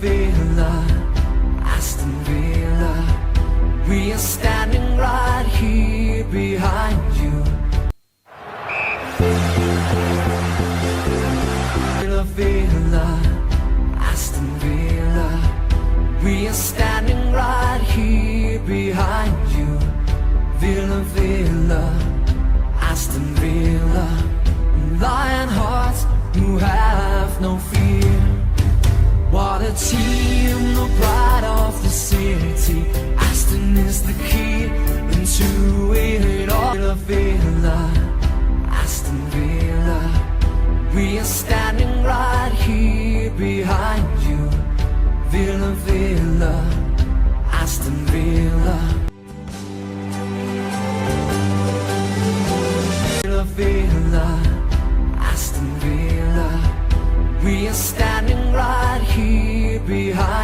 Villa, Aston Villa. We are standing right here behind you. Villa, Aston Villa. We are standing right here behind you. Villa, Aston Villa. Lion hearts who have no fear. What a team, the pride of the city. Aston is the key into it all. Villa, Aston Villa. We are standing right here behind you. Villa, Aston Villa. Villa, Aston Villa. We are standing right here behind